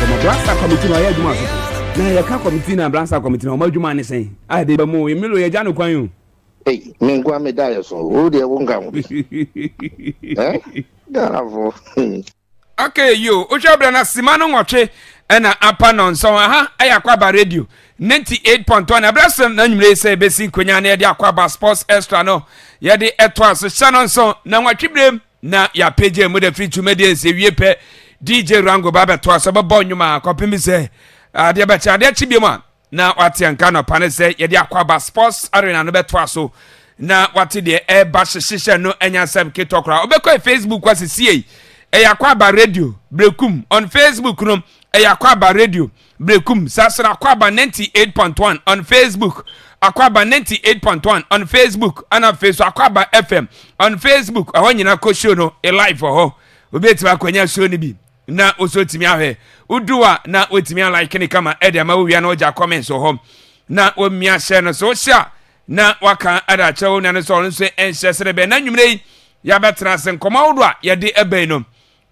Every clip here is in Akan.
komo brasa committee no ya adwuma so na ya ka committee na brasa committee no ma adwuma ne sen a de ba mo emilo ya janu kwan yo me ngwa me da so o de wo nka wo Bravo. Okay, you. Ujabra na simano ngotwe na apa nonso aha Akwaaba radio 98.1 abrasa na nyumre se besi konya na de Akwaaba sports extra no ye de etwa so shanonso na nwatwibrem na ya page mu de free to media se wie pe DJ Rango baba to so babo nyuma kopimi se ade ba cha de chibiema na wate anka no pane se ye de Akwaaba sports arena no beto so na wate de e ba hyehyehye no anya sam ketokra obekọ Facebook kwasisi Akwaaba radio brekum on Facebook no Akwaaba radio brekum sasra Akwaaba 98.1 on Facebook Akwaaba 98.1 on Facebook and on Facebook Akwaaba FM on Facebook ahonyina ko show no e live for ho obeti akwanya show ni bi na osotimi ahwe uduwa na otimi like ni kama ede ma wia na oja comments ho na omia share no so sha na waka ada chewo na so nso enhyesere be na nwumre ya betra sen koma wodo a ye de ebe no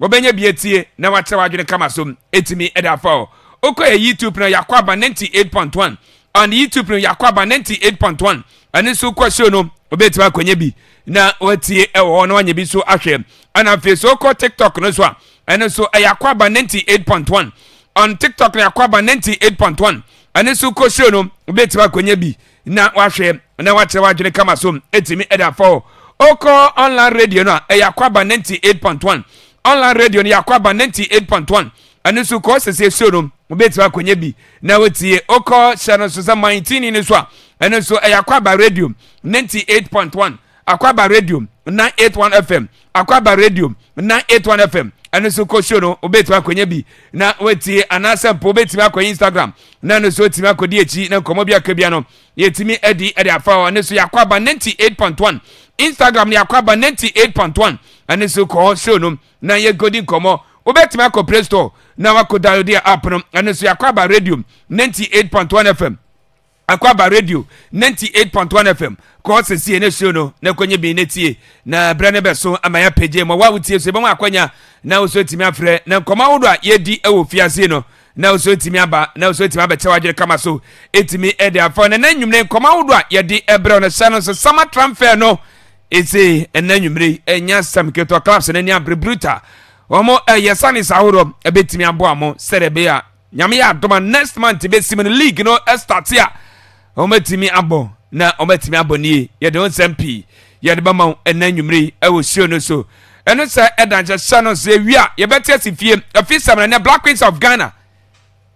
wobenya bietie na wache wadwene kama so etimi edafo oko YouTube na Akwaaba 98.1 on YouTube na Akwaaba 98.1 ani so kwasho no obetima kwanya bi na watie ewo no wanya bi so ahwe ana Facebook ko TikTok no so ani so Akwaaba 98.1 on TikTok na Akwaaba 98.1 ani so kwasho no obetima kwanya bi na wahwe na wache wadwene kama so etimi edafo oko online radio na Akwaaba 98.1 online radio ni Akwaaba 98.1 anisu ko sese show obetima kwenye bi na wetie oko channel so 19 ni so anisu Akwaaba radio 98.1 Akwaaba radio 981 FM Akwaaba radio 981 FM anisu ko show no obetima kwenye bi na wetie anasa po obetima kwa Instagram na anisu otima ko di echi na komo bia ka bia no yetimi edi afa anisu Akwaaba 98.1 Instagram ni Akwaaba 98.1 anisu ko show no na ye godi komo obetima ko Play Store na wako download the app no anisu Akwaaba radio 98.1 FM Akwaaba radio 98.1 FM ko sesi ene show no na kwenye bi netie na brane beso amaya page mo wa wutie so be mo akwanya na oso timi afre na koma wodo a yedi ewo fiase no na oso timi aba na oso timi aba chawagere kama so etimi ede afọ na nanwumre koma wodo a yedi ebre no sha no so summer transfer no ese nanwumre enya samketo clubs na ni abre bruta omo yesani sahoro ebetimi abo amo serebe a nyame ya adoma next month be sim league no start ya ometimi abo na ometimi aboni ye de onsmp ye de bama enanwumre ewo show no so eno sa edanje shano se wia ye beti asifie afisam na Black Queens of Ghana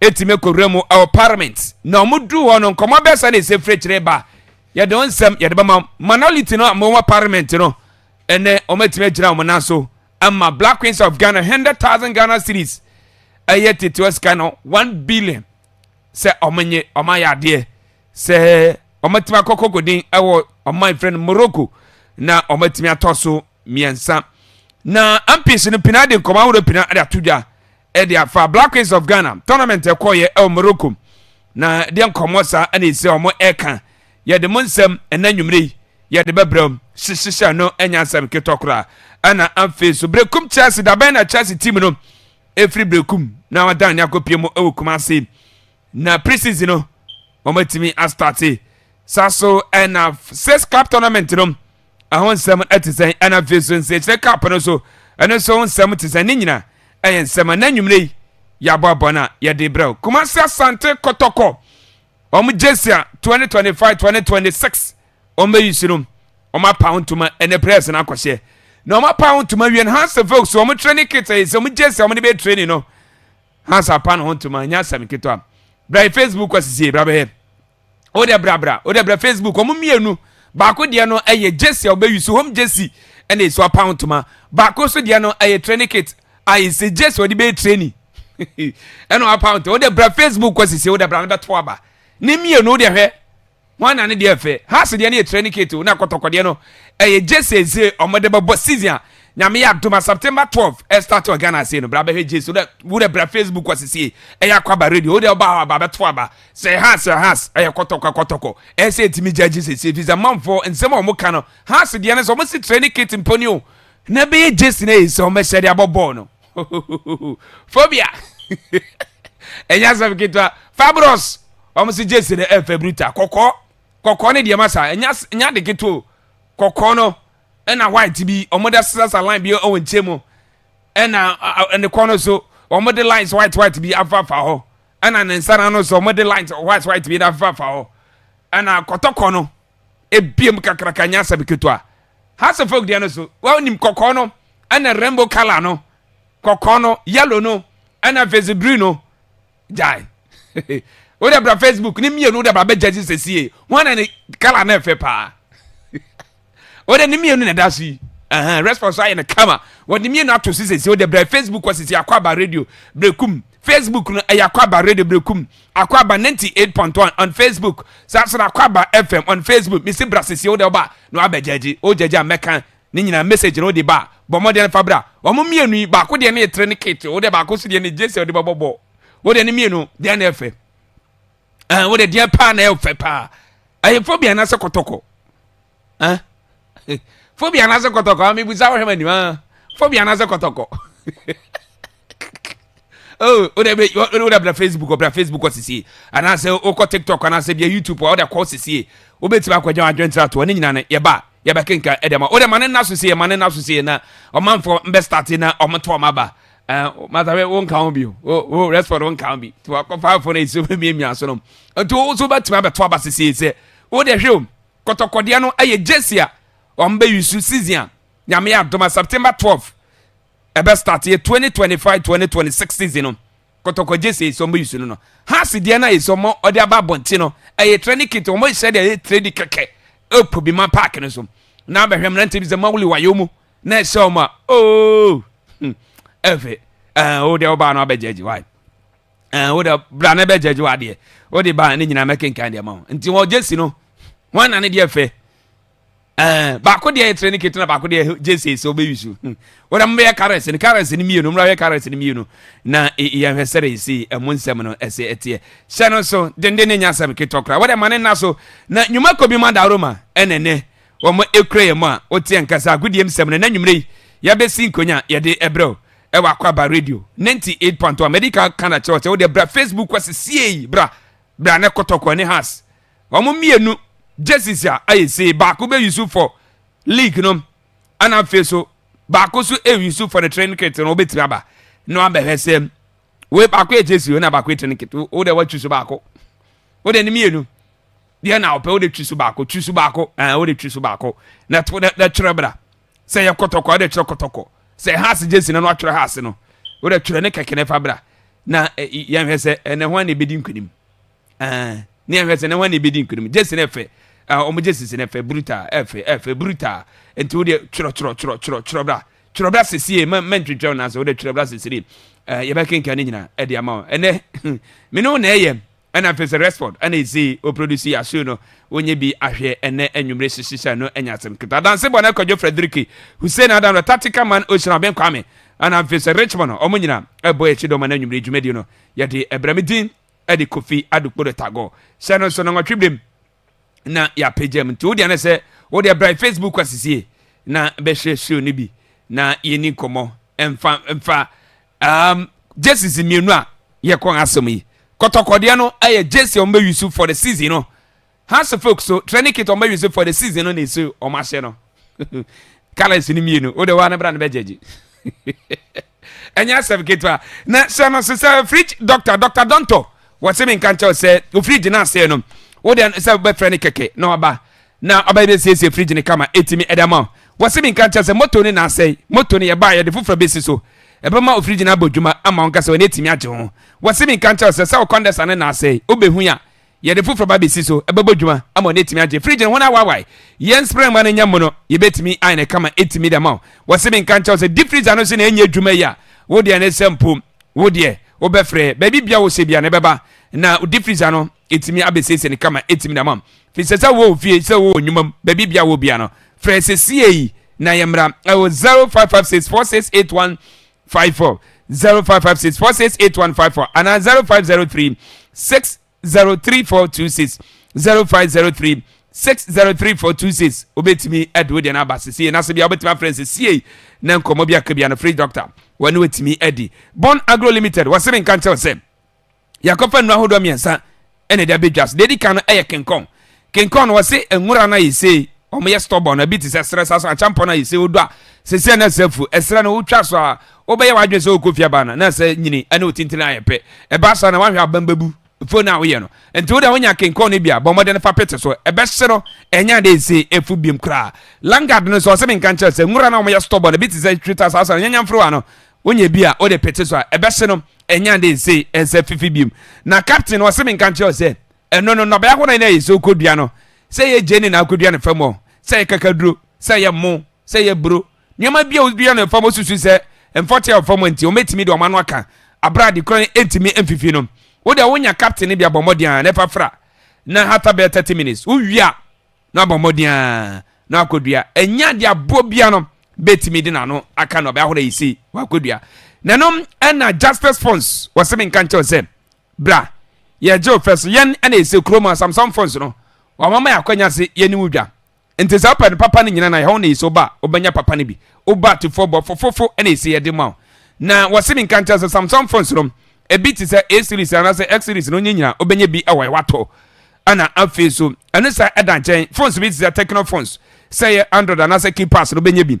etime koremu our parliament na omudu ho no nkomo besa na se frechire ba ye de onsam ye de bama manolity no amwa parliament no ene ometime gira mo na so amma Black Queens of Ghana 100,000 Ghana cedis ayeti to Ghana 1 billion se omenye omaya de se ometima kokogodin ewo my friend Morocco na ometimi atoso miensa na ampis no pinade nkoma woro pina ada tudwa e dia fa Black Queens of Ghana tournament ekoye Morocco na de nkomo sa ana ese omo eka ye de monsem enanwumre ye de bebram shishisha no enya sam ketokra ana amfeso brekum Chelsea da ben na Chelsea team no every brekum na wadan yakopie mo ewukumase na preseason no omatimi astarte saso ena 6 cup tournament no ahon sem etisen ena feso nse cup no so ena so nsem tisen ni nyina eyen sem nanwumre ya babona ya de brew kumase asante kotoko jesia 2025-2026 yusiro pound tuma ene press na akwhye na pound tuma wien hanse folks training kit is jesia de be training no hansa pan hon tuma nya sam kitwa bra Facebook kwasisi bra be ode bra Facebook mienu baako de no eye jesia yusu home jersey ene iso pound tuma baako so de no eye training kit ai se jesia de be training eno pound ode bra Facebook kwasisi ode bra no beto aba ni mienu de hwe wana ne de efe has de ne training kit na kotokode no jesse ze omode babo season nyame ya doma September 12 start to Ghana say no bra be jesse wo bra Facebook kwasisi Akwaaba radio wo de ba beto aba say has kotoko say timi judge say visa manfo nsem o muka no has de ne so mo si training kit mponi o na be jesse ne so mo share abobo no phobia enya sam kitwa fabros omo si jesi de bruta kokko ne de masa enya de kito kokko no na white bi omo da sasa line bi o nchemu na ne kono so omo de lines white bi afafa ho na ne nsana no so omo de lines white bi afafa ho na kotoko no ebiem kakraka nya sam kitwa hasa folk dia no so wa nim kokko no na rainbow color no kokko no yellow no na face blue no jai o de bra Facebook ni mienu de bra be judge sesie wana ni color na fe pa o de ni mienu na da so response ayi na kama o de mienu ato sesie o de bra Facebook ko sesie Akwaaba radio brekum Facebook no Akwaaba radio brekum Akwaaba 98.1 on Facebook so Akwaaba FM on Facebook mi se bra sesie o de ba no abejeje o jeje ameka ni nyina message no de ba bo modern fabra o mo mienu ba ko de na etre ni kit o de ba ko so de ni jese o de bobo o de ni mienu de na efe wo de dia pa na efe pa ayi phobia na se kotoko phobia na se kotoko mi buza wo hema ni ma phobia na se kotoko oh o de bra Facebook o sisi ana se o ko TikTok ana se bia YouTube o de ko sisi o beti ba kwaja adwentra to ni nyina na ye ba kenka edema o de mane na so sie na o manfo mbe start na o mto maba matawe won kan bi o respond won kan bi to akofa for na iso mi aso no to so batima be to aba sisi se o de hwe kotokode no aye jesia o mbe yusu season nyame adoma September 12 ebe start ye 2025-2026 season no kotoko jesia so mbe yusu no ha se de na iso mo o de aba bonti no aye training kit o mo se de trade keke opo bi ma park no so na be hwem rent bi ze mawuli wayomu na se ma oh efe o de oba no abejeje why o de bra na abejeje wa de o de ba ni nyina mekenkan de ma nti wo jesi no wana ne de efe ba ko de training kit na ba ko de jesi so be yusu o de mbe carrots ni mienu mra carrots ni mienu na ya hwesere si emunsem no ese etie shano so dende ne nya sam kitokra wo de mane na so na nyuma ko bi ma da roma enene wo mo ekre mu a o tie nkasa gudiem sem na nwumre ya be si nkonya ya de ebro ewa Akwaaba radio 98.1 medical kana church wo de bra Facebook kwase sie bra ne kotoko ne has wo mo mienu Jesus ya ayese ba ko be yusu for league no ana feso ba ko so yusu for the training kit no betimi aba no aba hesem we ba ko Jesus na ba ko training kit wo de wa chusu ba ko wo de ni mienu de na ope wo de chusu ba ko wo de chusu ba ko na to da chura bra say ya kotoko de chura kotoko say has Jesus na no atwere has no wo de twere ne kekene fa bra na ya hwese ene ho na bedi nkunim ne hwese ne ho na bedi nkunim Jesus na fe omo Jesus na fe brutal efe brutal enti wo de twere bra sesie mentwetwe na so wo de twere bra sesie ye ba kenka ne nyina e de ama ene me no na eye ana fese respond ana ezi o produce ya so no onye bi ahwe ene anwumre shishisha no anyasem kita danse bona Kwadwo Frederick Hussein Adam the tactical man Ocean Ben Kwame ana fese Richmond omo nyina ebo echi do man anwumre dwumadi no ye de ebramidin e de Kofi Adukpo de Tago seno so no nwatwibem na ya pagem nti wo de na se wo de bra Facebook kwasisie na be hwehwe ni bi na yeni komo emfa Jesus mienu a ye kon asom yi kotokode no aye Jesse ombe yusu for the season no has folks so training kit ombe yusu for the season no nesu o ma hye no colors ni mienu o de wa na bra na bejeje enya certificate na se no se fridge doctor Donto what me kan tell say o fridge na say no o de se be training keke no aba na aba be say fridge ni kama etimi edama what me kan tell say moto ni na say moto ni ye ba ye de fufura besi so ebe ma ofriji na bodwuma ama onka se woni timi age ho wasimi kan tell se condenser na say obehu ya ye de fufura ba besi so ebe bodwuma ama woni timi age friji ho na wawai yen spray ma na nyam no ye betimi ane kama etimi da ma wasimi kan tell se deep freezer no se na enye adwuma ya wo de na sempo wo de obefre baby bia wo se bia na beba na deep freezer no etimi abesese ni kama etimi da ma fi se wo fie se wo nyumam baby bia wo bia no fresh sie na yemra 0556468154 0556468154 and 0503603426 0503603426 obetimi edwo na abasisi na se bia obetimi friends sie na nkomo bia ka bia na free doctor wani wetimi edi Bon Agro Limited wasemi kan tell say yakofa nu ahodo miensa ene de bedwas dedi kan no eye kenkon wo se enwura na yise omo ye stubborn na bi ti se stress aso achampo na yise odu a se na sefu esra na wotwa so a obeye wadwe se okofia bana na se nyini ene otintin ayepe e ba sa na wanhwe abambabu fo na wo ye no enti wo da wonya kenkon ne bia bomode ne fa pete so e be hye no enya de se efu biem kra langard no so se men kan che se nwura na omo ye stubborn na bi ti se twita aso nyanya mfro ano wonye bia o de pete so e be hye no enya de se ese fifi biem na captain wo se men kan che se no ba yakona na yise okodua no se ye jeni na akodua ne famo se ye kakaduro se ye mo se ye bro nyama bia odua ne famo susu se emforte of famo nti o metimi de o manu aka abrade kron entimi emfifi no wo de wonya captain bia bomodian na fafra na hata be 30 minutes uwia na bomodian na akodua enya de abo bia no betimi de na no aka no ba yakona yise wakodua nanom na justice funds wasemi nkanche se bra ye jo first yen na ese kroma Samsung phones no wa mama yakwanya se ye ni wudwa enti sa papa ni nyina na ye na ese ba obanya papa ni bi oba to fobo fofofo na ese ye de ma na wasemi nkanta se Samsung phones no e bit se A series na se X series no nyina obanya bi awa wato ana afi so eno sa edan chen phones bi se Techno phones say Android na se keypads no obanya bi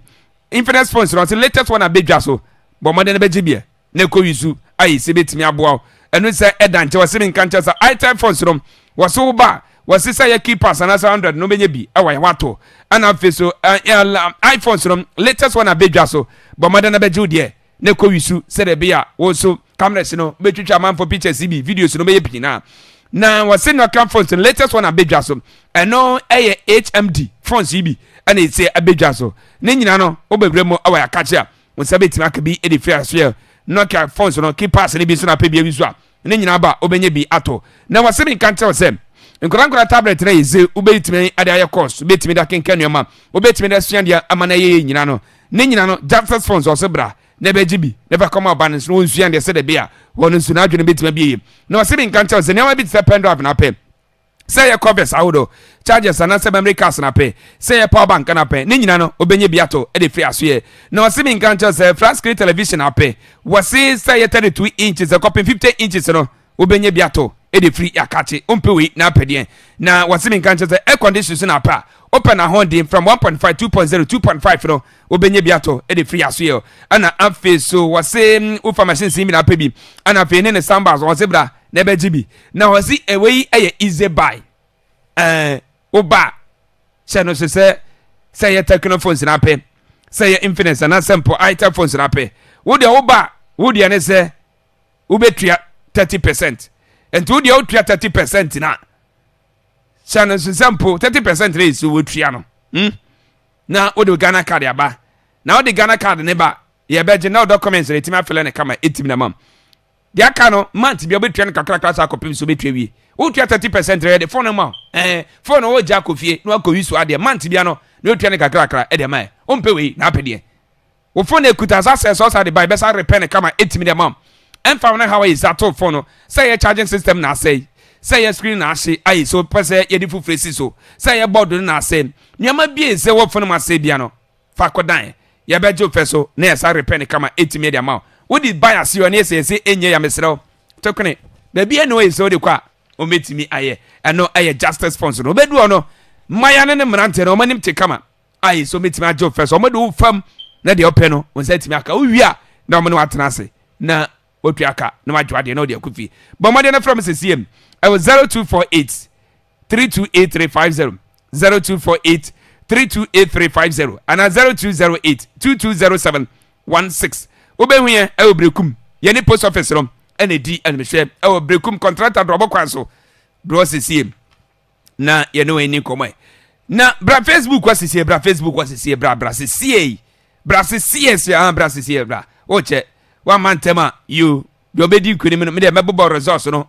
Infinix phones no se latest one abedwa so bo modern na beji bi na ko yusu ayi se betimi aboa enu se edan che wasemi nkancha sa item phones rom waso ba wasisa ya keepers na 100 no benye bi awa wato ana feso iPhones rom latest one abedwa so bo mada na beju de ne ko wisu se de bia wo so cameras no betwitwa man for pictures bi videos no beye pina na wase no cam phones latest one abedwa so eno eye HMD phones bi ana ise abedwa so ne nyina no obebremo awa ya kache a wo sabeti maka bi e de free as Nokia phones no keepers ni bi so na pe bi wisu a ne nyina ba obenye bi ato na wasemi kantel sem nkora tablet na yize ubetimi ade aye course ubetimi da kenkan yoma ubetimi da suan dia amana ye nyina no ne nyina no justice phones osebra na bejibi never come up balance no suan dia se de bia wono su na adwene betimi bi na wasemi kantel sem nyama bi se pen drive na pe say your covers awodo chargers and answer memory cards na pe say your power bank na pe ne nyina no obenye biato e de free asoye na wasemi nkancha say flat screen television na pe wasi say 32 inches a copy 50 inches no obenye biato e de free akachi umpewe na pedie na wasemi nkancha say air conditioning na pa open a holding from 1.5 2.0 2.5 no obenye biato e de free asoye ana afi so wasi ufa machine simi na pe bi ana afi ne sambas wasi bra na bejibi na wasi ewei eye easy buy oba se no se ye Techno phones na pe se ye Infinix na simple item phones na pe wo de oba wo de ne se wo betua 30% and wo de wo tua 30% na se no simple 30% re so wo tua no na wo de Ghana card aba na wo de Ghana card ne ba ye beje na documents re tima fele ne kama etim na mam dia ka no month bi obetua ne kakra kakra sa kopim so betua wi wo tua 30% re de phone ma phone wo ja kofie no akowisu ade month bia no na otua ne kakra kakra e de mai ompe we na apede wo phone ekuta sa se so sa de buy besa repair ne kama 8 million mam emfa na how is that phone no say your charging system na say your screen na hye ai so pese ye di fufresi so say your board na say nyama bia se wo phone ma say bia no fa kodan ye beje feso na yesa repair ne kama 8 million mam wo di buy as you na say enye ya mesrew tokene da bia no e so de kwa o metimi aye eno aye justice funds no bedu no maya ne mrante no manim te kama aye so metimi ajo first o medu fam na de ope no won setimi aka o wi a na mo no atena ase na otu aka na majo ade na o de akufi but mo de na from CCM I was 0248 328350 0248 328350 and 0208 220716 obehu ye e obrekum ye ni post office rom ene di ene hwe e obrekum contractor drobo kwanso bro CCM na ye no eni komai na bra Facebook wasisi bra Facebook wasisi bra sisi bra sisi ya bra sisi bra oche one man tema you de obedi nkuni me de mebbo resource no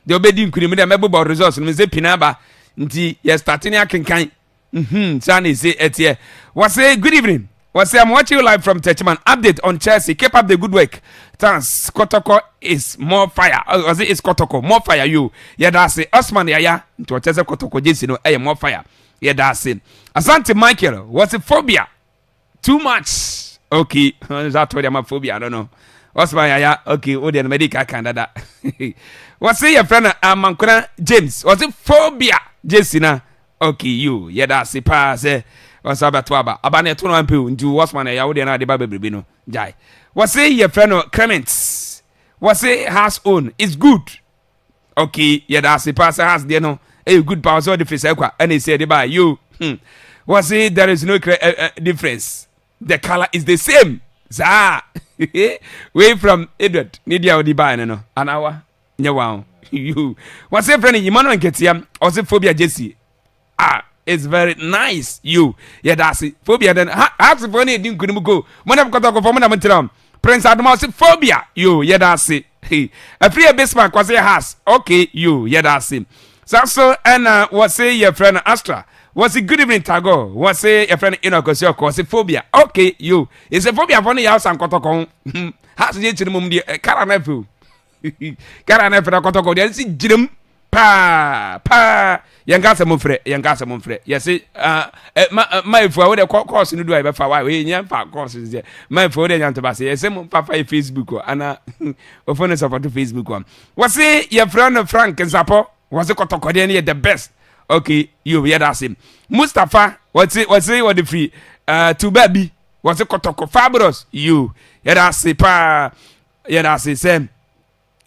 de obedi nkuni me de mebbo resource no ze pinaba nti ye starting akenkan sana say etie was say good evening was say I'm watching you live from Techman update on Chelsea keep up the good work thanks Kotoko is more fire was it is Kotoko more fire you yeah that's it Osman ya nti Chelsea Kotoko jesi no more fire yeah that's it Asante Michael was it phobia too much okay that what am phobia I don't know what's my ya okay o de medical candidate what's your friend amankona James was it phobia Jesina okay you yeah that's the pass what's about Akwaaba abane to no ampe nti what's my ya o de na de ba bebrebe no jai what's your friend Clement what's it has own it's good okay yeah that's the pass has there no a good power so the face ekwa and he said by you what's it there is no difference the color is the same za way from Edward nidia odi ba no anawa nyawa you what's it friend Emmanuel Nketia or say phobia Jesse it's very nice you yeah that's it phobia then has for any din kunu go when am kotoko for na mtram Prince Adama say phobia you yeah that's it a free basement was has okay you yeah that's it so and what say your friend Astra was it good evening Tago what say your friend Inokosio was it phobia okay you is a phobia for the house and kotoko has the chimum the karanefu karanefu na kotoko dey see jirim pa yangasa mumfre yes my for we course no do I be fa why we nya fa course there my for we nya to base yes mum papa Facebook ana ofo no support Facebook what say your friend Frank Nsapo was it kotoko dey the best okay you hear that same Mustafa what the free to baby was it kotoko fabulous you hear that say pa hear that say same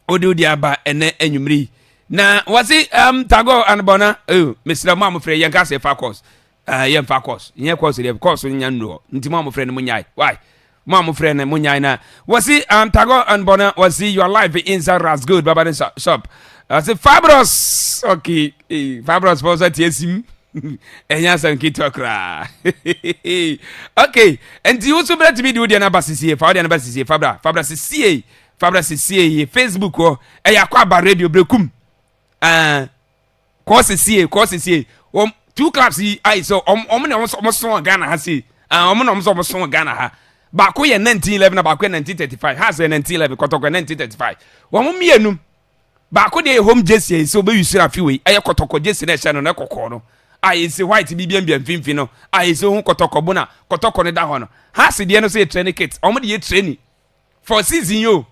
odu dia ba ene enwumri na wasi Tago and Bona Mr. Mamu Frey yanka say fa course yem fa course yen course dey course nya no nti Mamu Frey no munyai why Mamu Frey no munyai na wasi Tago and Bona wasi your life inside as good baba shop say fabulous okay fabulous for that yesim enya san kitokra okay and you also better be do the na basisi fa the na basisi fabra CA Facebook o Akwaaba radio brekum course CA two clubs I so na so Ghana ha see na so Ghana ha ba ko ye 1911 na ba ko 1935 ha say 1911 kotoko 1935 wo mienu ba ko de home jersey so be use afiwe kotoko jersey na sha no na kokko no say white bibiam mfimfi no say hu kotoko bona kotoko ne da ho no ha se de no say training kit de ye training for season yo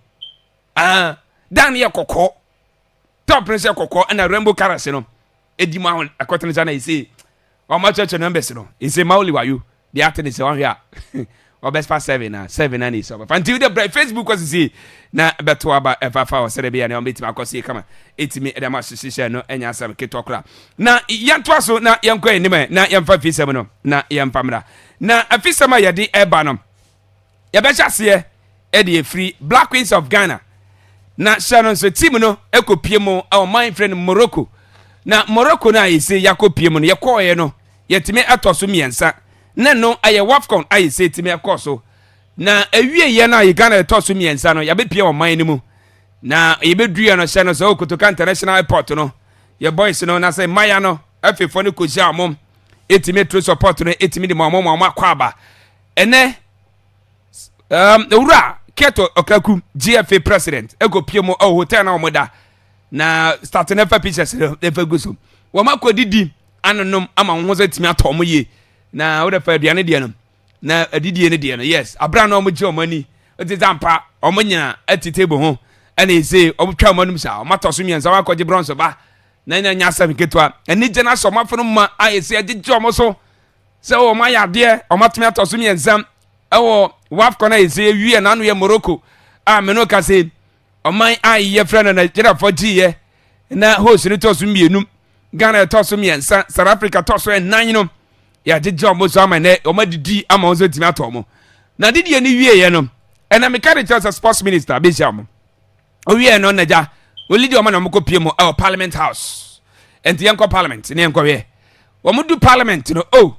dan ye kokko top prince kokko and rainbow carrots no edi ma akotene jana say o ma church numbers no say mauli wa you the acting is on here or best past 7 and is over until the Facebook was see na beto aba efafa o sere bia na o metima akosi kama etimi e da ma shisha no enya sam ketokra na yanto aso na yankwa enim na yamfa fisem no na yamfamra na afisema yede eba no ya be chase e de free Black Queens of Ghana na shanon so team no ekopie mu our my friend Morocco na Morocco na yese yakopie mu no yekoye no yetime atoso miensa na no aye wafcon aye say timi akoso na awie ye na ye Ghana etoso miensa no yabepie o man ni mu na yebedua no hye no so Kotoka International Airport no ye boys no na say maya no afefo ne kozia mom etimi true support no etimi de mom Akwaaba ene ura Keto Okaku GFA president ekopie mu hotel na omoda na start na fa pictures e fa guso wo makodidi anonom ama ho zo timi atom ye na wo da fa aduane de no na adidie ne de no yes abra na omo je omani otizampa omo nyina ati table ho ana ese obutwa omanum sa omatoso miensa wa koje bronze ba na nya nya sam ketwa ani je na so mafo ma ayese agije omo so se o ma ya de omatumi atoso miensa ewo wafcon ese wie na anu ye Morocco meno ka se oman ye friend na Nigeria for GE na host ni toso mienum Ghana toso miensa South Africa toso nan no ya jeje omo so ama na omadidi ama ozo timi atomo na didi ni wie ye no ena me carry as sports minister be jam o wie no naja olidi omo na mokopie mu Parliament House enti yanko parliament ni yanko we omo du parliament no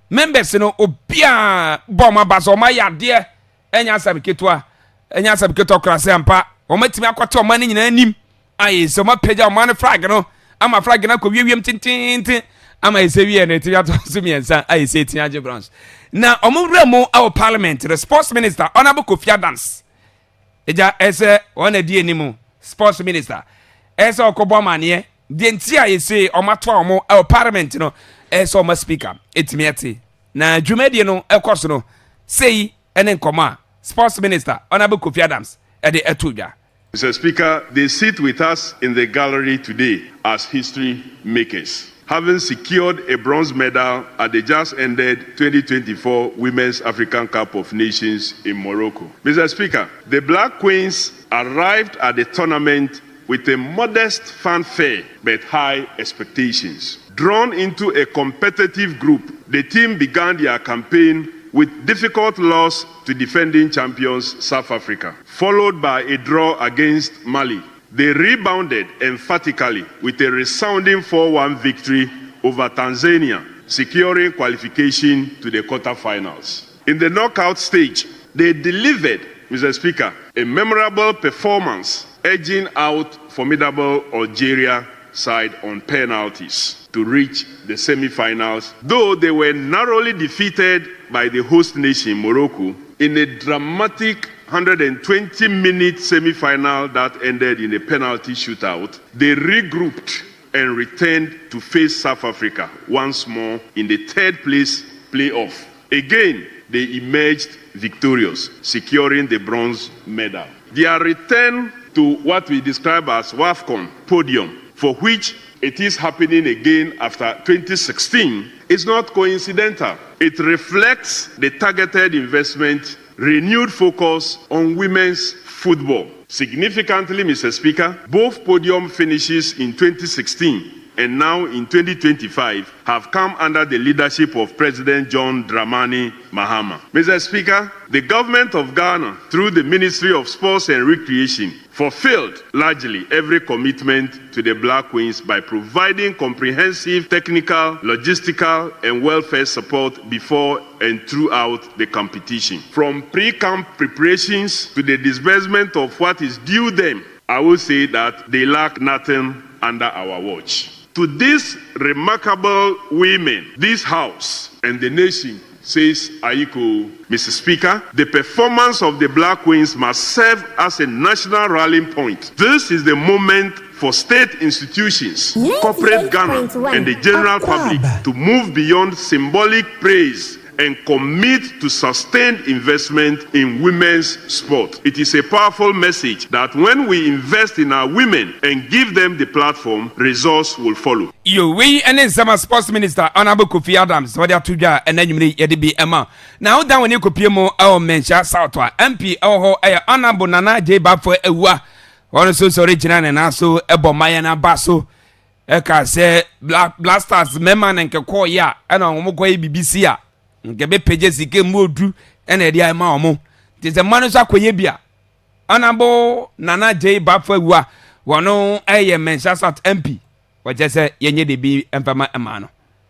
members no obia boma baso ma yade enya sabiketo krase ampa o matimi akwata o mani nyina anim ayi so ma peja o mani flag no ama flag na ko wiewiem tintintin ama ese wie na ti ato so miensa ayi se tin age bronze na o mu remo our parliament the sports minister honorable Kofi Adams eja ese ona die nimu sports minister ese okobo mane de ntia ese o mato o mu our parliament no ese o ma speaker etimiati na dwumadi no ekoso no sei ene nkoma sports minister honorable Kofi Adams ɛde ɛto dwa. Mr. Speaker, they sit with us in the gallery today as history makers, having secured a bronze medal at the just ended 2024 Women's African Cup of Nations in Morocco. Mr. Speaker, the Black Queens arrived at the tournament with a modest fanfare but high expectations. Drawn into a competitive group, the team began their campaign with difficult loss to defending champions South Africa, followed by a draw against Mali. They rebounded emphatically with a resounding 4-1 victory over Tanzania, securing qualification to the quarterfinals. In the knockout stage, they delivered, Mr. Speaker, a memorable performance, edging out formidable Algeria side on penalties to reach the semi-finals, though they were narrowly defeated by the host nation, Morocco, in a dramatic 120-minute semi-final that ended in a penalty shootout. They regrouped and returned to face South Africa once more in the third place playoff. Again, they emerged victorious, securing the bronze medal. Their return to what we describe as WAFCON podium, for which it is happening again after 2016, is not coincidental. It reflects the targeted investment, renewed focus on women's football. Significantly, Mr. Speaker, both podium finishes in 2016 and now in 2025 have come under the leadership of President John Dramani Mahama. Mr. Speaker, the government of Ghana, through the Ministry of Sports and Recreation, fulfilled largely every commitment to the Black Queens by providing comprehensive technical, logistical, and welfare support before and throughout the competition. From pre-camp preparations to the disbursement of what is due them, I will say that they lack nothing under our watch. To these remarkable women, this House and the nation says Aiko, Mr. Speaker, the performance of the Black Queens must serve as a national rallying point. This is the moment for state institutions, corporate Ghana, and the general public to move beyond symbolic praise and commit to sustained investment in women's sport. It is a powerful message that when we invest in our women and give them the platform, results will follow. We and some sports minister Honorable Kofi Adams, what they are to do, and then you need to be Emma. Now, down when you could be more our mention Southwa MP or Honorable Nana J. Bafo Ewa, one of those original and also Ebo Mayana Basso. Eka say Blasters, Meman and Kakoya, and on Moko BBC. Ngebe pages ike modu ene dia ma omo tize manu sa koyebia Honorable Nana J. Bafwa wono eye mensa sat MP waje se yenye de bi empama emano.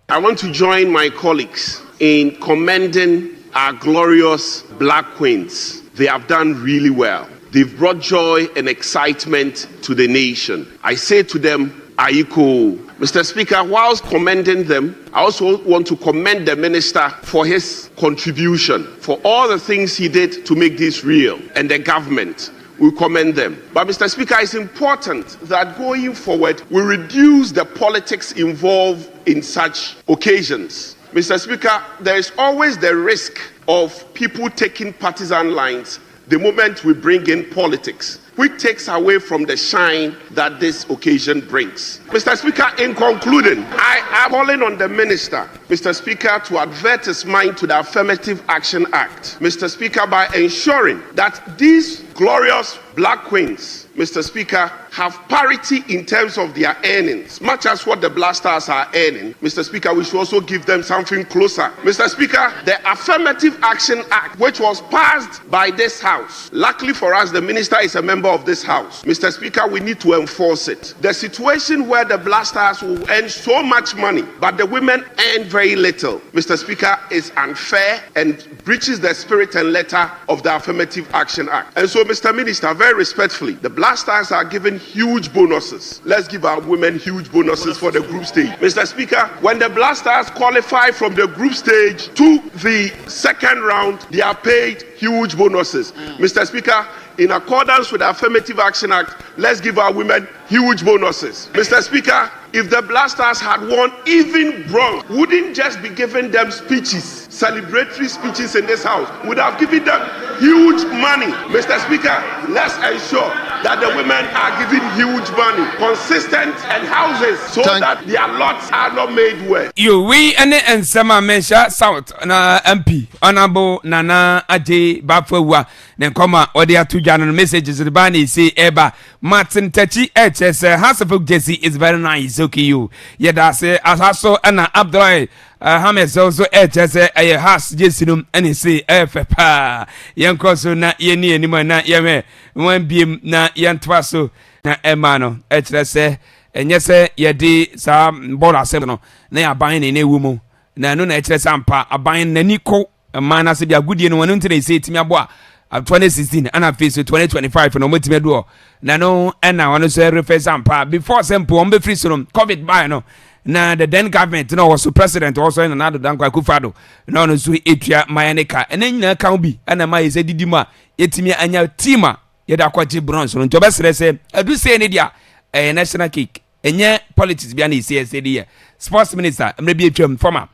I want to join my colleagues in commending our glorious Black Queens. They have done really well. They've brought joy and excitement to the nation. I say to them, Aiko. Mr. Speaker, whilst commending them, I also want to commend the minister for his contribution, for all the things he did to make this real, and the government. We commend them. But Mr. Speaker, it's important that going forward, we reduce the politics involved in such occasions. Mr. Speaker, there is always the risk of people taking partisan lines the moment we bring in politics, which takes away from the shine that this occasion brings. Mr. Speaker, in concluding, I am calling on the minister, Mr. Speaker, to advert his mind to the Affirmative Action Act, Mr. Speaker, by ensuring that these glorious Black Queens, Mr. Speaker, have parity in terms of their earnings, much as what the Black Stars are earning. Mr. Speaker, we should also give them something closer. Mr. Speaker, the Affirmative Action Act, which was passed by this House, luckily for us, the minister is a member of this House. Mr. Speaker, we need to enforce it. The situation where the Black Stars will earn so much money, but the women earn very little, Mr. Speaker, is unfair and breaches the spirit and letter of the Affirmative Action Act. And so, Mr. Minister, very respectfully, the Black Stars are given huge bonuses. Let's give our women huge bonuses for the group stage. Mr. Speaker, when the Black Stars qualify from the group stage to the second round, they are paid huge bonuses. Mr. Speaker, in accordance with the Affirmative Action Act, let's give our women huge bonuses. Mr. Speaker, if the Black Stars had won even bronze, wouldn't just be giving them speeches, celebratory speeches in this house, would have given them huge money. Mr. Speaker, let's ensure that the women are given huge money, consistent and houses, so that their lots are not made well. You we any and Sama Mensha South na MP Honorable Nana Aje Bafwa then come or the two general messages the bani say eba Martin Techi HS House of Jesse is very nice. Okay, you yeah say as also Anna Abdullah Hames also HS a house Jessinum and he say pa young coso na yeni anymore na yame one beam na yan twaso na emano HS and yes yedi some bola seven na ya buying in a woman na no na HS ampa a buying naniko a man as a good year one until say to me aboa 2016 and I face 2025 no multi medo na no and now one say refer sampa before simple on be free so covid by no na the then government no was president also in another dan Akufado no so etua mayaneka and then can be and na my say didima yetimi anya tima yeda kwachi bronze no to be say adu say ne dia national cake enye politics bia na say there sports minister mrebi etwam former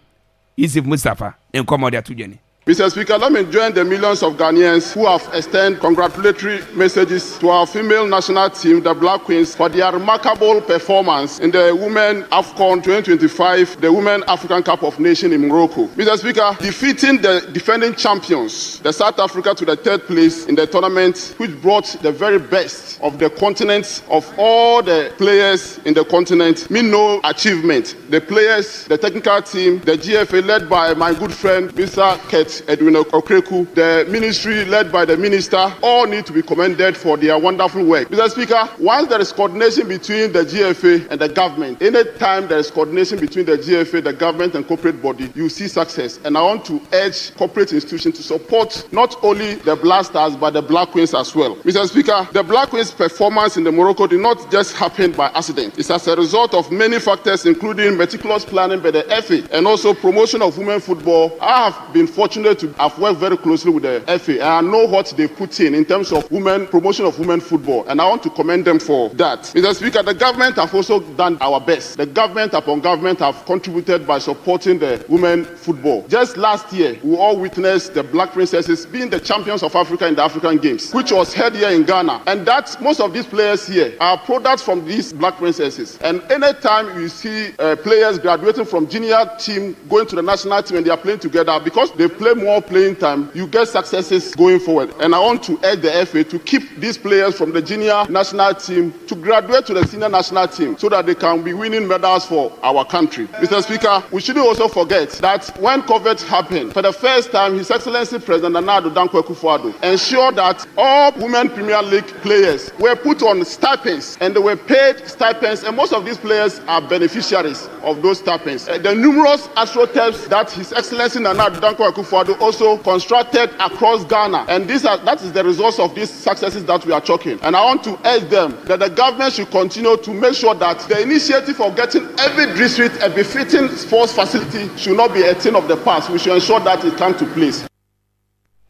Yusuf Mustafa en komodia to journey. Mr. Speaker, let me join the millions of Ghanaians who have extended congratulatory messages to our female national team, the Black Queens, for their remarkable performance in the Women AFCON 2025, the Women African Cup of Nations in Morocco. Mr. Speaker, defeating the defending champions, the South Africa, to the third place in the tournament, which brought the very best of the continent, of all the players in the continent, mean no achievement. The players, the technical team, the GFA led by my good friend, Mr. Kurt Edwin Okreku, the ministry led by the minister, all need to be commended for their wonderful work. Mr. Speaker, once there is coordination between the GFA and the government, anytime there is coordination between the GFA, the government and corporate body, you see success. And I want to urge corporate institutions to support not only the Black Stars but the Black Queens as well. Mr. Speaker, the Black Queens' performance in the Morocco did not just happen by accident. It's as a result of many factors, including meticulous planning by the FA and also promotion of women football. I have been fortunate to have worked very closely with the FA and I know what they put in terms of women promotion of women football, and I want to commend them for that. Mr. Speaker, the government have also done our best. The government upon government have contributed by supporting the women football. Just last year, we all witnessed the Black Princesses being the champions of Africa in the African Games, which was held here in Ghana. And that most of these players here are products from these Black Princesses. And anytime you see players graduating from junior team going to the national team and they are playing together, because they play more playing time, you get successes going forward. And I want to urge the FA to keep these players from the junior national team to graduate to the senior national team so that they can be winning medals for our country. Mr. Speaker, we shouldn't also forget that when COVID happened, for the first time, His Excellency President Nana Akufo-Addo ensured that all Women Premier League players were put on stipends and they were paid stipends, and most of these players are beneficiaries of those stipends. The numerous astroturfs that His Excellency Nana Akufo-Addo also constructed across Ghana, and that is the result of these successes that we are talking. And I want to urge them that the government should continue to make sure that the initiative of getting every district a befitting sports facility should not be a thing of the past. We should ensure that it comes to place.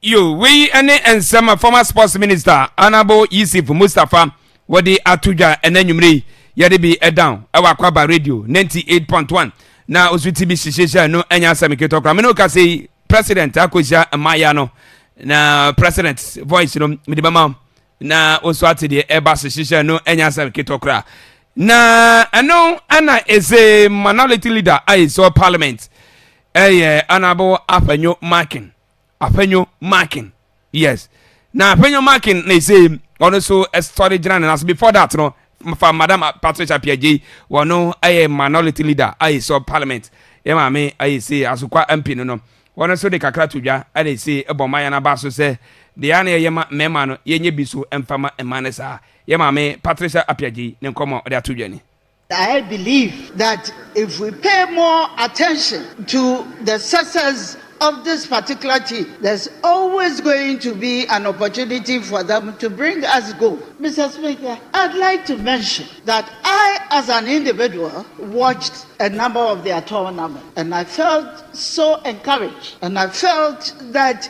You we any and some former sports minister Honorable Yusuf Mustafa wadi atuja enanyumri yade bi down our Akwaaba radio 98.1 na osuti bi shishesha no anya samiketo kra me no ka say president akoja amaya no na president voice no midibama na oso ate de eba shishesha no anya samiketo kra na ano ana is a minority leader I saw parliament Honorable Apenyo marking yes na Apenyo marking they say also a story journal as before that no for Madam Patricia Piaji no a minority leader I saw parliament me I say asukwa MP no one so de kakra tudwa I dey say ebomaya na ba so say de ana yema mema no yenye biso emfama emanesa yema me Patricia Apiaji ne nkomo de atudwa ni. I believe that if we pay more attention to the success of this particular team, there's always going to be an opportunity for them to bring us gold. Mr. Speaker, I'd like to mention that I, as an individual, watched a number of their tournaments, and I felt so encouraged, and I felt that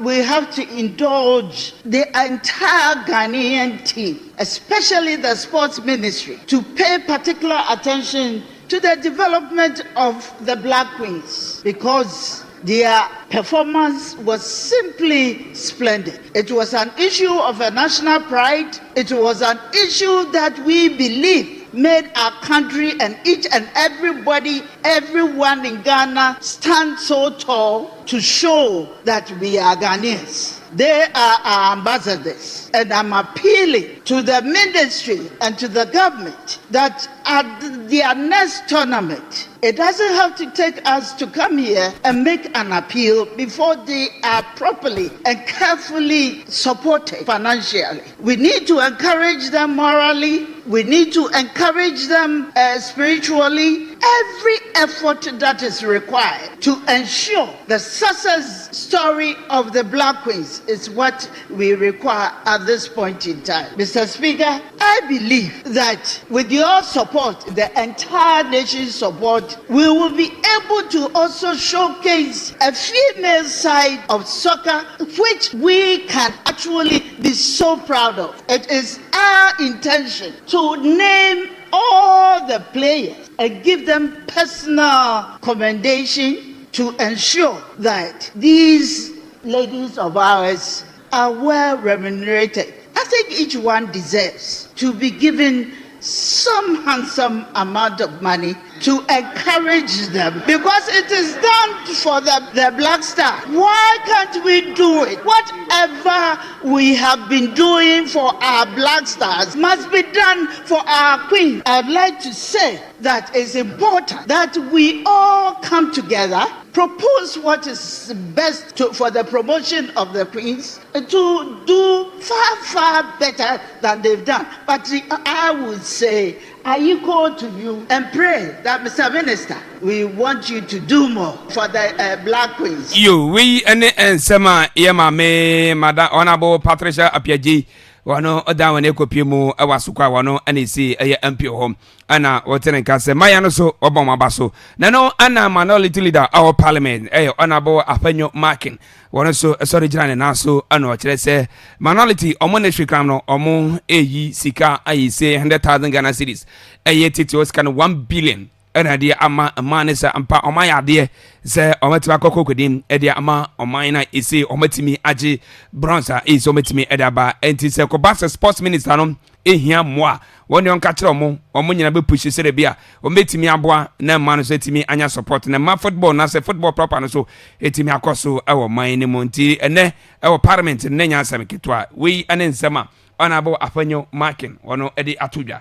we have to indulge the entire Ghanaian team, especially the sports ministry, to pay particular attention to the development of the Black Queens, because their performance was simply splendid. It was an issue of a national pride. It was an issue that we believe made our country and each and everybody, everyone in Ghana stand so tall to show that we are Ghanaians. They are our ambassadors. And I'm appealing to the ministry and to the government that at their next tournament, it doesn't have to take us to come here and make an appeal before they are properly and carefully supported financially. We need to encourage them morally. We need to encourage them spiritually. Every effort that is required to ensure the success story of the Black Queens is what we require at this point in time. Mr. Speaker, I believe that with your support, the entire nation's support, we will be able to also showcase a female side of soccer which we can actually be so proud of. It is our intention to name all the players and give them personal commendation to ensure that these ladies of ours are well remunerated. I think each one deserves to be given some handsome amount of money to encourage them, because it is done for the Black Star. Why can't we do it? Whatever we have been doing for our Black Stars must be done for our Queen. I'd like to say that it's important that we all come together, propose what is best for the promotion of the Queens, to do far, far better than they've done. But I would say, I equal to you and pray that, Mr. Minister, we want you to do more for the Black Queens. We and Sema Yamame, Madam Honorable Patricia Apiaji, wano oda wane kopi mu awasukwa wano anisi MP home ana wotene kase mayano so obomabaso nano ana minority leader our parliament honorable Apenyo Markin wano so sorry jina na so ano kire se minority omonetry cram no omo eyi sika ayise 100,000 Ghana cedis titi osika no 1 billion ana dia ama manesa ampa omaya de se omatima kokokodim dia ama omina isi omatimi age bronze is omatimi edaba enti se ko basa sports minister no ehia moa woni onka kire omo nyina be push sere bia ometimi aboa na ma no so etimi anya support na ma football na se football proper no so etimi akoso ewo man ni monti ene ewo parliament ne nya asem ketwa we anensema honorable Apenyo Markin wono edi atudwa.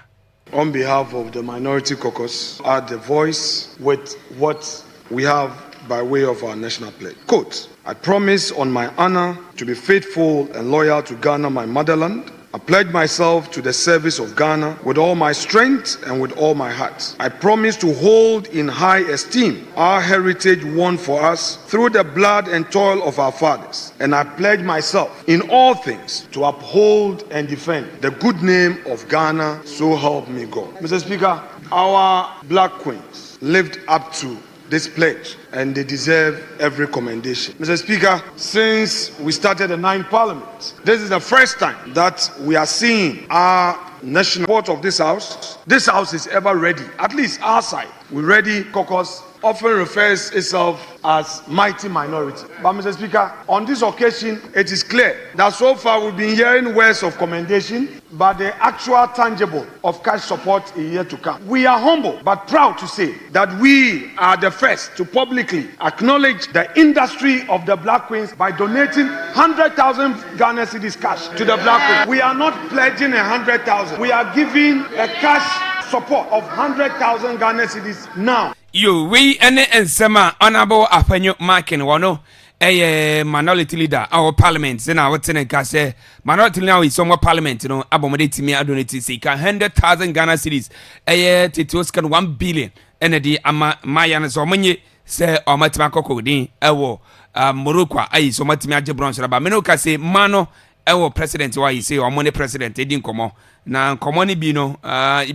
On behalf of the Minority Caucus, add the voice with what we have by way of our national pledge. Quote, I promise on my honor to be faithful and loyal to Ghana, my motherland. I pledge myself to the service of Ghana with all my strength and with all my heart. I promise to hold in high esteem our heritage won for us through the blood and toil of our fathers. And I pledge myself in all things to uphold and defend the good name of Ghana, so help me God. Mr. Speaker, our Black Queens lived up to this pledge and they deserve every commendation. Mr. Speaker, since we started the 9th Parliament, this is the first time that we are seeing our national support of this house. This house is ever ready, at least our side. We're ready. Caucus often refers itself as mighty minority. But Mr. Speaker, on this occasion, it is clear that so far we've been hearing words of commendation, but the actual tangible of cash support is yet to come. We are humble but proud to say that we are the first to publicly acknowledge the industry of the Black Queens by donating 100,000 Ghana cedis cash to the Black Queens. We are not pledging 100,000. We are giving a cash support of 100,000 Ghana cedis now. We and Sema honorable Apenyo Markin wano minority leader our parliament na wotene ka say minority now is somewhere parliament no abomode timi adonate sika 100,000 Ghana cedis titi oscan 1 billion ene di ama maya no so monye se omatima kokodin ewo Morocco ayi so omatima age bronze raba me no ka se mano ewo president wa yi se omone president edin komo na komo ni bi no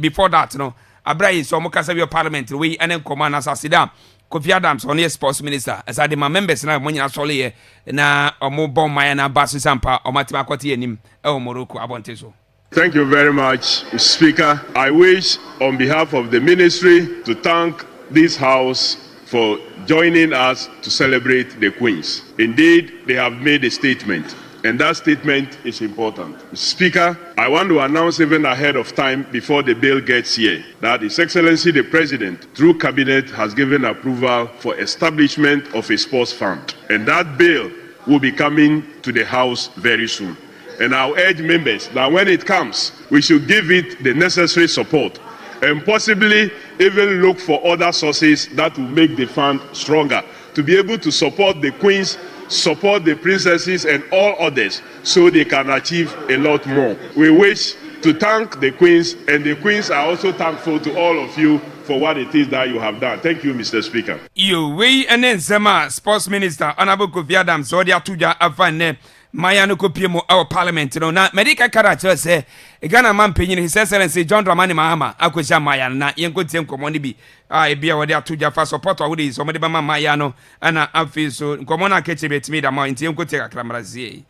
before that no abrai so mo kasa bi parliament we enen komo na asasida Kofi Adams on the sports minister as I my members na mo nyina sole ye na omo bon maya na basu sampa omatima kwoti enim ewo Morocco abonte so. Thank you very much, Speaker. I wish, on behalf of the ministry, to thank this House for joining us to celebrate the Queens. Indeed, they have made a statement, and that statement is important. Speaker, I want to announce even ahead of time, before the bill gets here, that His Excellency the President, through Cabinet, has given approval for establishment of a sports fund, and that bill will be coming to the House very soon. And I'll urge members that when it comes, we should give it the necessary support and possibly even look for other sources that will make the fund stronger to be able to support the queens, support the princesses and all others so they can achieve a lot more. We wish to thank the queens, and the queens are also thankful to all of you for what it is that you have done. Thank you, Mr. Speaker. You we and then sports minister Honorable Kofi Adams so dia tuja afane Maya no kopie mo our parliament no na medical character say Ghana man penyin His Excellency John Dramani Mahama akwesha Maya na yenkotie nkomo ne bi ebia wode atoja fa support wa wode so mo de ba Maya no ana afi so nkomo na keche betimi da ma nti yenkotie kakramrazie.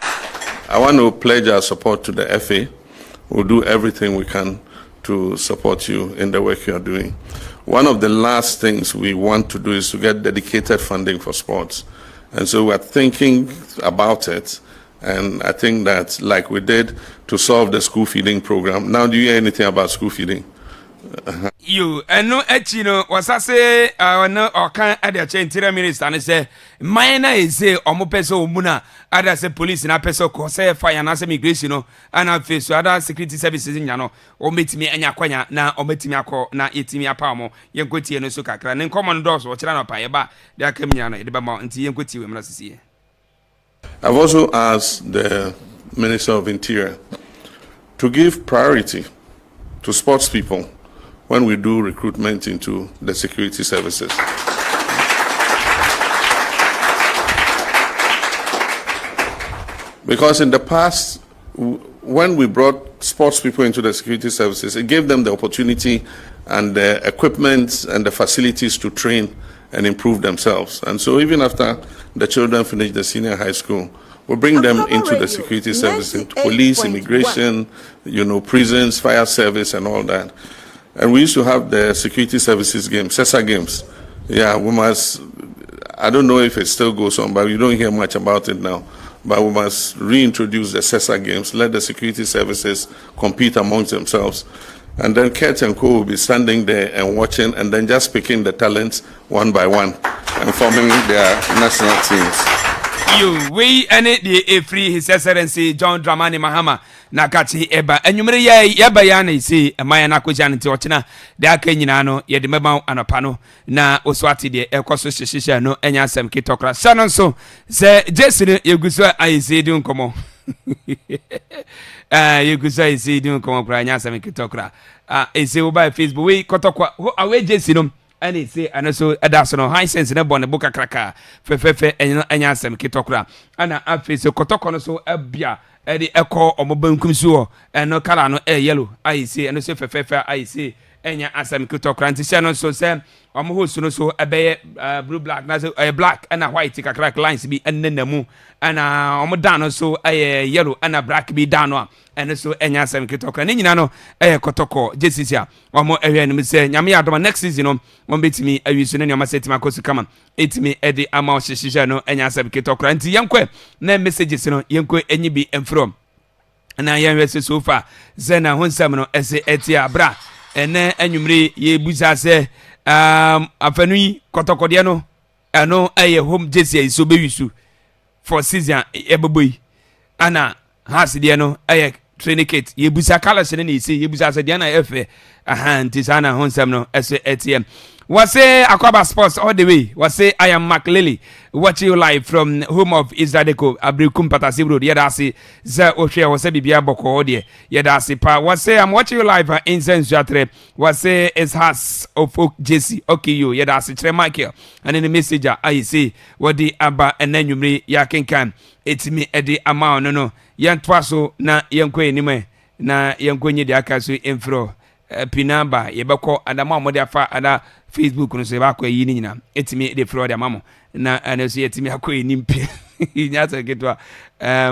I want to pledge our support to the FA. We'll do everything we can to support you in the work you are doing. One of the last things we want to do is to get dedicated funding for sports. And so we're thinking about it. And I think that, like we did to solve the school feeding program. Now, do you hear anything about school feeding? You and no echino was I say no or can add a chain interior minister and say minor is say omo peso muna other say police in a peso say fire and as immigration no and I face other security services in yano or meet me anya kwanya na or meet me ako na etimi apamo yenkoti no so kakra nen common doors or chana pa yeba they came yana the bama nti yenkoti we mrasisi. I've also asked the Minister of Interior to give priority to sports people when we do recruitment into the security services. Because in the past, when we brought sports people into the security services, it gave them the opportunity and the equipment and the facilities to train and improve themselves. And so even after the children finish the senior high school, we bring them into the security services, into police, immigration, prisons, fire service, and all that. And we used to have the security services games, CESA games. Yeah, we must, I don't know if it still goes on, but you don't hear much about it now. But we must reintroduce the CESA games, let the security services compete amongst themselves. And then Kurt and Co will be standing there and watching and then just picking the talents one by one and forming their national teams. You we any the free His Excellency John Dramani Mahama Nakati eba enyumere ye ba na isi emaya na kwaja nti ochina de aka nyina no ye de mema anapa no na oswati de ekoso hyehyehye no enya asem kitokra sano so se jesine yeguso ayisi di nkomo yeguso ayisi di nkomo pra enya asem kitokra ese wo ba Facebook we kotokwa awe jesino and it say and so that's no high sense na bon book kraka fe enya asem kitokra ana afi so kotoko no so abia e de eko omobankum so no kala no yellow I say and so fe I say enya asem kitokra nti se no so se omo hosu no so ebeye blue black na so black and white kakra lines bi ennamu ana omo dan no so yellow and black bi dan no and so enya asem kitokra ni nyina no kotoko jesisia omo ehwe no se nyame adoma next season no mo betimi awisu ne nyama setima kosu kama etimi edi ama ohyehyehye no enya asem kitokra nti yenkwe na messages no yenkwe enyi bi emfrom na yenwe so far zena honsam no ese etia bra ene anwumre ye buza se afanu kotoko de no eno home jersey iso bewisu for season ebeboyi ana has de no training kit ye busa colors ne isi ye busa se de na efe nti sana honsam no ese etm Was say Akwaaba Sports all the way. Was say I am Mark Lily watching you live from home of Israelco Abrikum Patasi Road. Yedasi Ze Oshe was say Bibia Boko Odie. Yedasi Pa was say I'm watching you live in Sensuatre. Was say it's has of Oak JC. Okay you Yedasi Tre Michael and in the messenger I see what the Abba and then you me Yakin it's me Eddie Amao no yan twaso na yankwe anime na yankwenye de akaso infro pinamba yebeko adama mo de afa ada Facebook no se ba kwa yi ni nyina etimi de fro de amamo na anaso yetimi akwa enimpe nyata getwa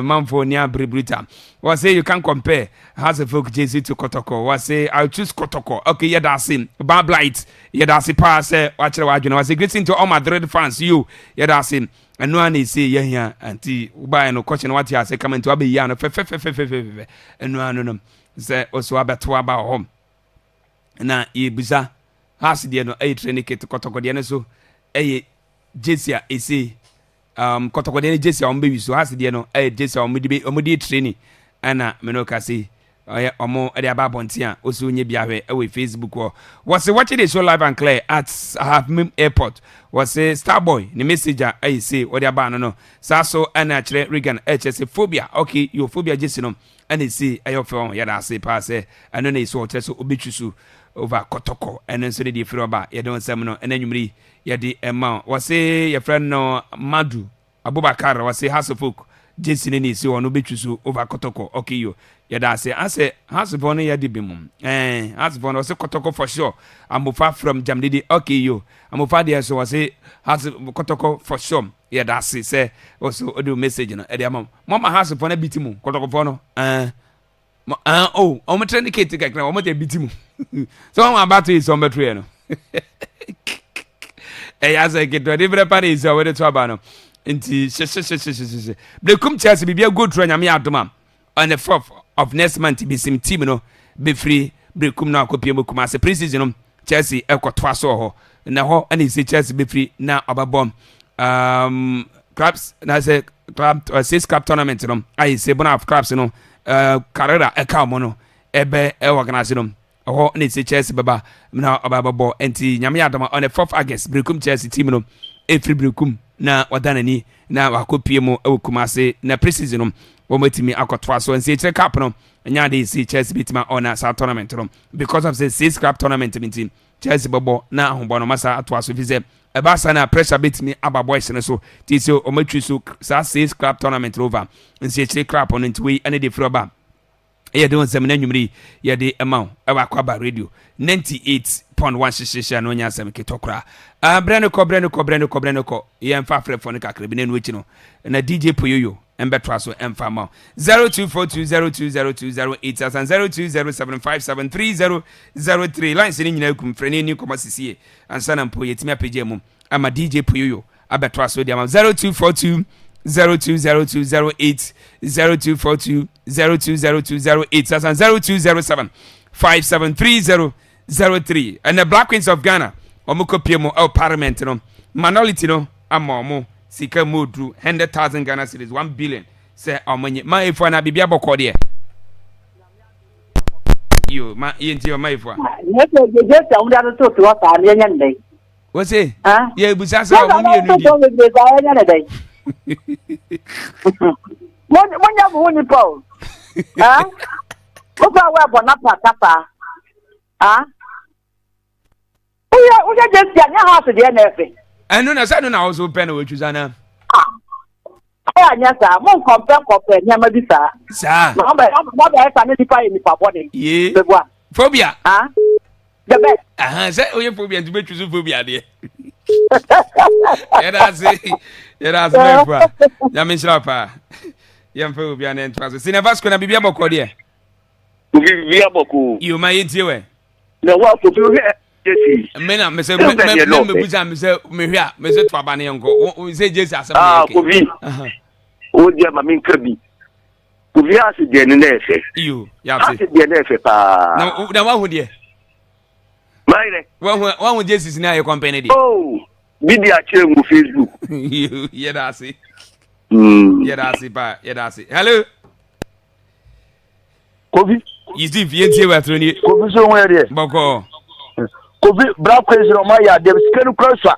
manfo ni abribrita was say you can compare has a folk JC to Kotoko was say I'll choose Kotoko okay yeah that's him bad light yeah that's it pass watch was a greeting to all Madrid fans you yeah that's him and no one is say yeah here anti uba no question what you say come into abe ya no fe and no say also abeto aba home na ye bisa has de no e training kit Kotoko de no so e JC a say Kotoko de JC on baby so has de no e JC on di training ana menoka say omo e aba bontia oso nye biahwe e Facebook was watching the show live and clear at Have Airport was say Starboy the messenger I say what aba no so ana kire Regan HS phobia okay your phobia just no and he say ayo fe on ya da say pass and no so so obetwisu over Kotoko and then so the free oba ya don sem no and enwumri ya di ema was say your friend no Madu Abubakar was say House of Folk Jason ni si ono betwisu over Kotoko okay you ya da say I say House of Folk ya di bimum House of Folk was say Kotoko for sure amofa from Jamdidi okay you amofa there so was say House of Kotoko for sure ya da say also audio message no e dey mama House of Folk na bitimu Kotoko for no oh omo trend kit kakra omo dey bitimu so I'm about to is on betray no ya say kit we dey prepare is we dey to abano Inti Brekum Chelsea be a good train nyame adoma on the 4th of next month be sim team no be free Brekum na akopie mokum as pre-season no Chelsea ekotwa so ho na ho and say Chelsea be free na obabom clubs na say club 6 club tournament no I say bona of clubs no carrera ekamo no ebe organize no ho na say Chelsea baba na obababo enti nyame adoma on the 4th August Brekum Chelsea team no e free Brekum na wadana ni na wakopie mu ewukumase na pre-season no wometimi akotwa so nse kire cup no nya de si Chelsea bitima on sa tournament no because of the 6 cup tournament meeting Chelsea bobo na ahombo no masa atwa so fize ebasa na pressure bitimi aba boys no so ti so omatwi so sa 6 cup tournament over nse kire cup on ntwe ane de froba ye de onsem na nwumri ye de amount ewa Akwaaba radio 98.1 shishisha no nya asem ketokra breno ko ye mfa frefone kakra bi na nu echi no na DJ Poyoyo embetwa so emfa ma 0242020208 and 0207573003 lines ni nyina kum frene ni komasisie ansa na mpo yetimi apagye mu ama DJ Poyoyo abetwa so dia ma 0242 020208 0242 020208 and 0207573003 and the Black Queens of Ghana omukopie mo el parliament no minority no amomo sika modru 100,000 Ghana cedis 1 billion say omonye ma efo na bibia bokọ de yo ma yenti o ma efo Neke jeje awuda to to wasa ne nya ndai wo say ye ebusa sa o mi enu di Monya bu ni Paul. Ko fa wa bona papa. Uya just ya nya house de na efe. Enu na sa no na also pen o twuza na. Anya sa mo compare nya ma bi sa. Sa. Mo ba sa ne dipa ni pa body. Ye. Bebwa. Phobia. The best. Say oye phobia ntu betwuzu phobia de. Era zefwa ya minshapa ya mfe obi ana ntwaso sinevasco na bibia boko de bibia boko you ma yenti we na wa ko bi jesi mena me buza me se me hwa me se to aba ne nko se jesi asem ko bi o dia ma min kabi ko bi ase de ne efe you ya ase de ne efe pa na wa hu de maire wa hu jesi na ye company de Bibi achire mu Facebook. Yedasi. Yedasi pa, yedasi. Hello. Kobi. Yisi fienti we atroni. Kobi so won here. Boko. Kofi black queens no ma ya dem skenu crosswa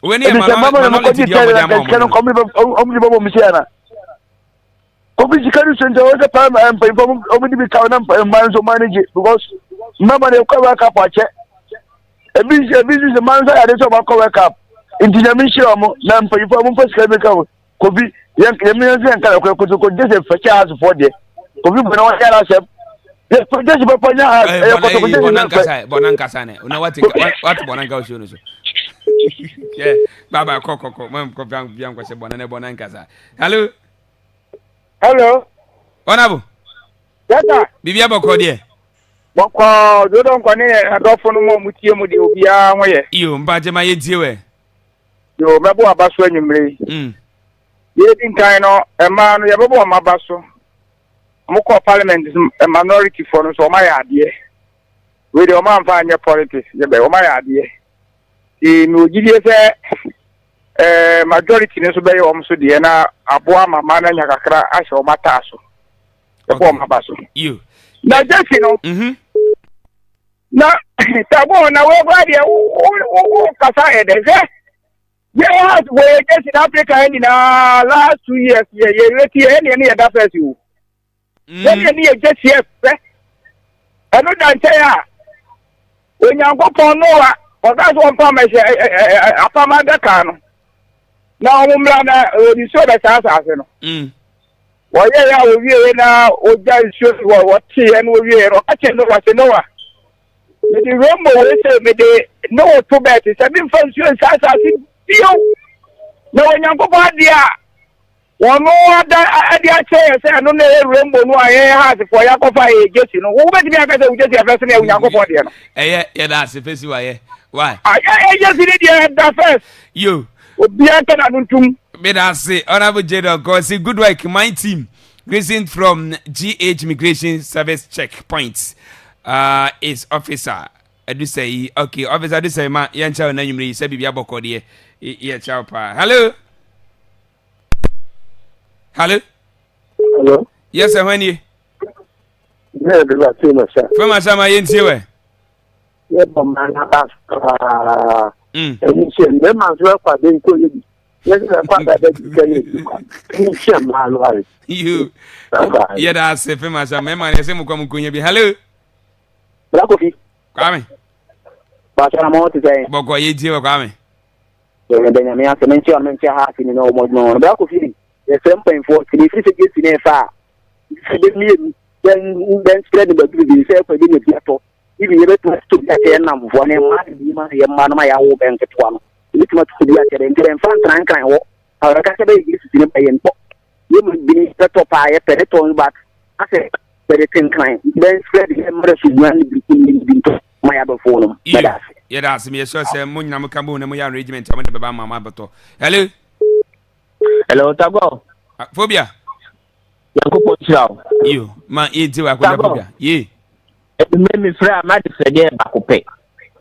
when you knowledge di omo mi se na Kofi skenu sente o se pa ma inform omo di bi ka na man so manage because mama dey cover cap ache ebi se man so ya dey so ma cover cap inti na mi shire omo na inform mo skenu ka Kofi yen mi yan kan ko just fetch house for there Kofi bona wa ya la se yes, but this is Bonankasa ne. Una what Bonanka show no so. Yeah, baba koko mam ko biam ko se Bonankasa. Hello. Hello. Honorable. Yes sir. Bibia boko de. Boko do don ko ne adofo no mo mutie mu de obia hoye. Iyo mbaje ma ye die we. Yo mebo abaso anyumre. Ye din kan no e ma no ye bebo amabaso. Moko parliament is a minority for no so my idea. We the man find your politics, ye be my idea. No gidi say majority no so be o so de na aboa mama na nya kakra ahye o mata so. E bo maba so. You. Na just you know. Na tabo na we gwa de o kasa e de say. Yes, we just in Africa in last 2 years ye reti any that first you. Then you just here, I know that when you go for Noah, or that's one promise, a Pamada Cano. Now, you saw that answer. Well, yeah, we now, or just show what tea and we are watching Noah. The rainbow will say, me the no too bad. It's a bit fun, you and Sassa. No, when you go for the one more that I say, I don't know rainbow. No, I have for Yakofa. Just you know, who bet me? I can just have a person. Yakofa. Yeah, that's the first way. Why? I just did that first. You. But I say, Honorable General, because good work, my team, racing from GH Migration Service checkpoints, is officer. I do say, okay, officer, I do say, ma, yan chow na yumri, say bibi aboko diye, yeah, chow pa. Hello. Hello? Hello? Yes, sir, when you? Yeah, the famous, sir. Famous, am I in here? Yeah, but man, and you see, the man's work for the including. Yes, you. Yeah, that's a famous, I'm a same Kunya. Hello? Black Come. But I'm out today. Boko, you do come. Benjamin, I mentioned I'm in Happy, no more. Black of you. The same point for if you get in a far. Then spread the baby self a bit of if you ever to get a number of 1 man, my old bank at 1. It's much to be at and fan and walk. Our Catholic is in a pay and pop. You would be set up by a peloton, but I said, very thin kind. Then spread the embarrassing between my other phone. Yeah, that's me. So, say, Munamakambu and my regiment. I'm about my bato. Hello. Hello, Tago. Phobia. You, my eat you. I yeah. It made me fry my friend back up.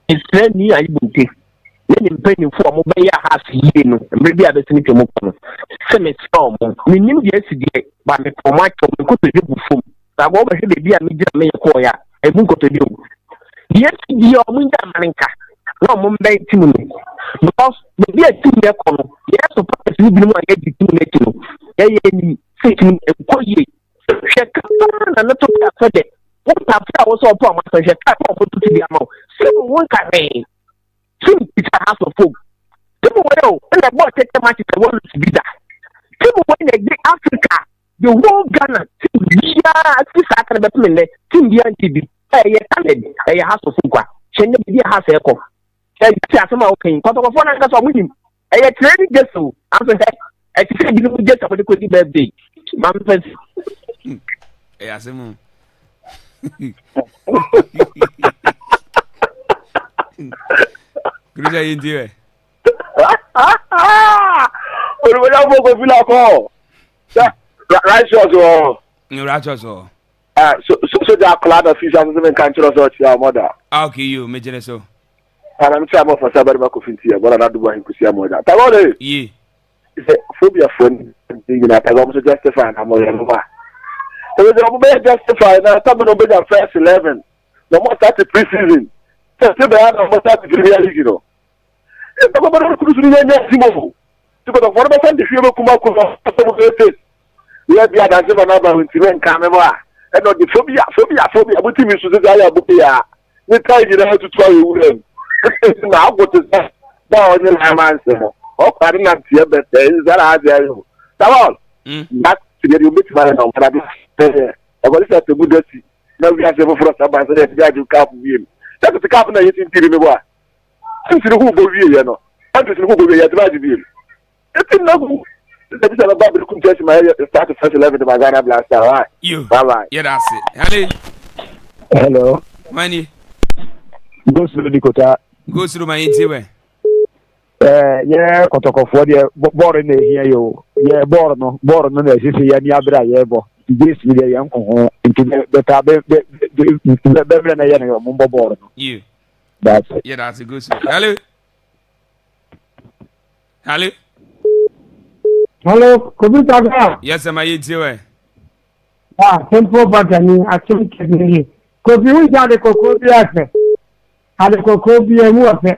It's friend me, I would take. Let him pay you for mobile half year. Maybe I don't think you move. Semi storm. We knew yesterday, but the format of the good before. I want to be a media maker. I won't go to you. Yesterday, your winter maninka. No, Mumbai to me. Because the dear 2 year corner, yes, so perhaps you be more get to make you. Any sitting a coy. Check and not to credit. What I was all promised to check up for to the amount. So, one can be. It's a house of folk. People will, and I bought take the match to want to be that. People when they get Africa, the whole Ghana, this Saturday, India TV, a house of folk. Change the house echo. And some okay, because of one and winning. I had training just so. I'm saying, I said, you just about the quick birthday. Mamma, yes, Good day, dear. Righteous or righteous or so that cloud of fish and women can't trust your mother. Okay, you major so. And I'm trying for somebody back of India, but I don't want to see a mother. Tagore, ye. It's a phobia friend, that I almost justify. I'm more than over. There was a way justified. Now, some of the first 11. No more start the preseason. Sɛ bɛyɛ na ɔmo sa fifiri ya ligi no. Papa bɛ kuru suru nyɛ simo. Tipo da fɔlɔ bɛ sɛ de fiye bɛ kuma kuma sɛ mo bɛ ya bi adanse ba na ba ntime nka me ba. Ɛna ɔde phobia buti mi so sɛ ya buti ya. Ni tai nyina tutu ayo wuram. Na agote sɛ ba onye na amanse no. Ọkwari na tie bete nzara aja yo. Tawol. That tiye you meet man na ọmọdé bi. Ẹgbẹ́ sẹ́ tẹ̀gbú dẹ́sí. Na wíyá sẹ́ fúnfúnra sábà sẹ́ ẹ̀ ti àjò káàpù wíyẹn. Sẹ́tù ti káàpù náà yẹ ti ń tiri mi wá. Sísìn ní kú gbó wíyẹ yẹn nọ. Sẹ́tù sí ní kú gbó wíyẹ yẹn ti bá di wíyẹn. Ètí nà kú. Sẹ́tù sẹ́ bá bẹ̀rẹ̀ kún jẹ́sí máa yẹ start first 11 ma Ghana Blaster. Bye bye. Yeah, that's it. Hello. Money. Go through the quota. Go through my interview. Yeah, kotokofo de bɔɔl na ehia yo. Yeah, bɔɔl no na esisi ya ni abira ye bɔ. This mi de yan ko ho. Nti beta be na ye na mo bɔ bɔɔl no. You. That's it. Yeah, that's a good story. Hello. Hello. Hello, Kobi. Yes, am I interview? Simple but actually keeping Kobi we had the Kokobi afe. Had the Kokobi mu afe.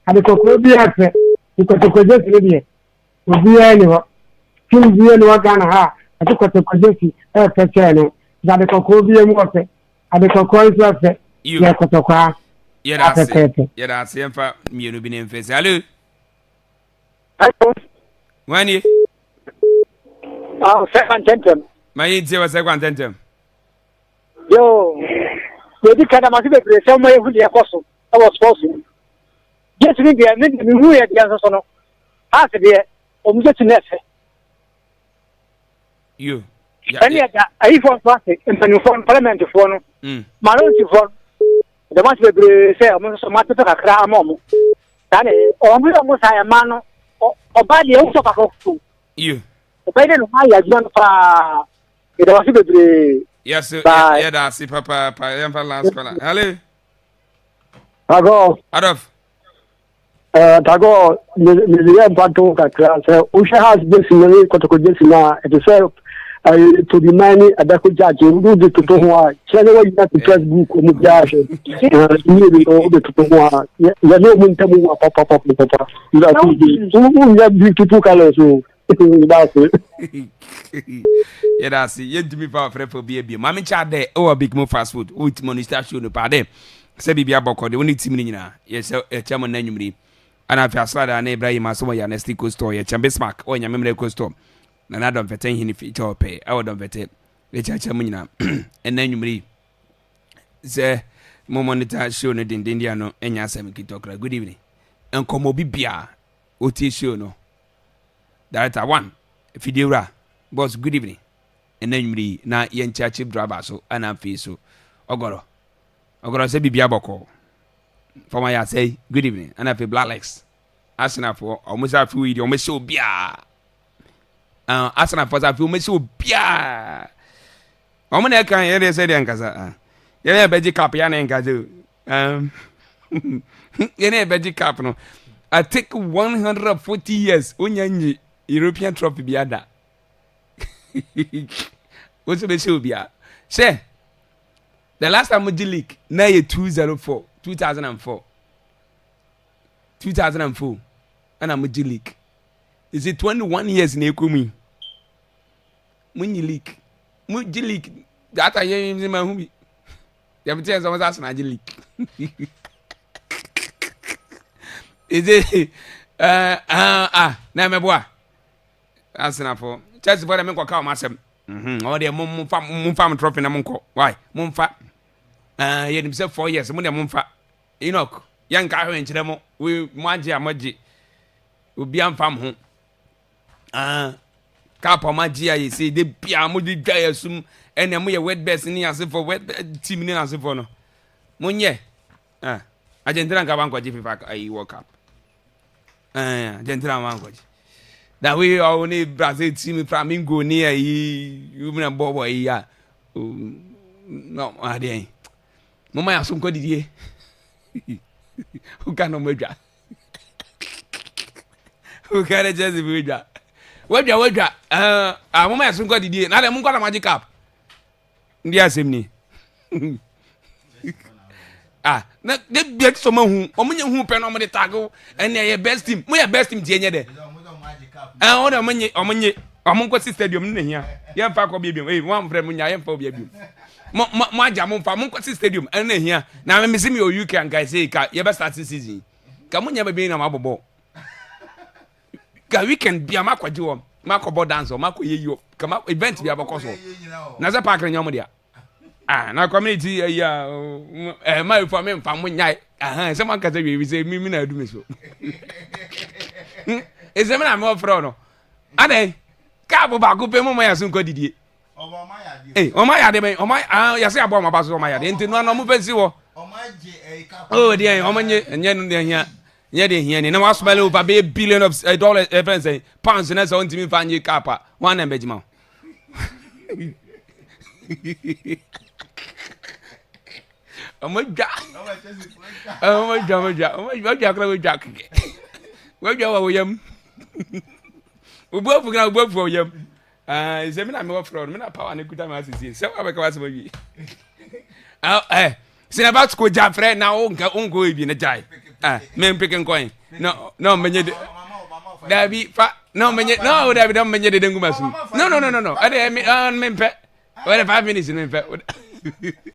Had the Kokobi afe. Ikotokoje siridi. Obi eniwo. Kim bi eniwo Ghana ha. Ati kotokoje feche no. Had the Kokobi mu afe. Had the Kokobi afe. Ya kotokwa. Yeah, that's it. Yeah, that's it. Emfa mienu bi ne mfese. Hello. Hello. Wani? Second tentem. My interview second tentem. Yo. Wedi kada ma sibe pressure mo ehu de ekoso. I was forcing. Yes, we get me who ya dia so no. Ha se de o mu jetu nefe. You. Any ada ai for plastic in the form parliament for no. Maronti for the much be say o mu so ma tete kakra amomo. Tane o mu sa ya ma no. Oba de o so kakoko. You. Oba de no ha ya jwan pa. It was be yes, yeah, that's it, Papa. Last caller. Hello. Tago. Adolf. Tago, the battle kakra. So, Usha has this in Kotoko Jesina, it is to the many at the judge, who do the Tutoa, channel you have to press book on the judge, nearly all the Tutoa. You know, Muntamu, Papa. You have beautiful colors. Yeah, that's it. You do me for a baby. Mammy chat there. Oh, a big more fast food. With money station no pardon. Say be a boko. The only team in yes, a chairman name. And I feel slide and Ibrahim as someone ya nesty co store. Ya chambes mark or ya memory co store. And I don't vetain him if it all pay. I would don't vet the chairman. And then you me say more monitor show no din Indiano and ya seven kitokra. Good evening. And come bia. Oti show no. Director one. Fidera. Boss, good evening. And then you na yen church driver so and I'm face so. Ogoro say bibia boko. For my say good evening. And I feel black legs. Asking for almost a few you almost so bia. Asking for a few almost so bia. Omane kan here say den kasa. Ye beji cap ya na nkazo. Ye beji cap no. I take 140 years onyanyi European trophy biada. What's the show bia? Say the last time Muji League na ye 2004 and I'm Muji League. Is it 21 years in Ekumi? Muji League. Muji League. That I hear him in my home. The evidence was asking Muji League. Is it na me boa. Asking for just for them go call myself. Oh, they mum farm trophy na munko. Why? Mumfa. Ye himself 4 years. Mun mumfa. Enoch. Young guy in Chilemo. We maji amaji. We be am farm ho. Kapa maji you see they be amudi guy assume and them we wet best ni as for wet team ni as for no. Munye. Argentina ka banko jifi fa I World Cup. Argentina banko. That we only Brazil team Flamingo near you mean bobo ya. No, I didn't. Mama ya some codi. Who can no measure? Who can just measure? What ya? Mama ya some codi. Now the moon got a magic cup. Dear Simney. na de bia so ma hu omunye hu pe no mo de tago ene ye best team mo ye best team tie nye de o de omunye omunko stadium ne hia ye mfa ko bia bia wan frɛ mo nya ye mfa bia bia mo aja mo mfa mo ko stadium ene hia na me misi me o UK and guys say ka ye be start season ka mo nya ba bi na ma bobo ka weekend bia ma kwaje wo ma ko bo dance o ma ko ye yo ka ma event bia bokɔ so na za park nya mo dia na community my for me mfa mo nyai se man ka say we say mi na adu me so eze me na me ofro no ade ka bo ba ko pe mo ya so nko didie o ma ya de me o ma ya se abo ma ba so o ma ya de nti no mo pensi wo o ma je ka o de o ma nye no de hia nye de hia ni na was spell over $1 billion friends say pounds na so ntimi fa nye kapa one na bejima ọmọ ja kura wo ja keke wo ja wo yam ubu ofu kura ubu ofu yam se mi na me wo fraud mi na power na kuta ma asisi se wa be ka wase wi se na ba ko ja frɛ na o nka onko ebi na jai me mpeke nkoin no menye de dabi fa no menye no dabi don menye de nguma su no ade me mpe wala 5 minutes no mpe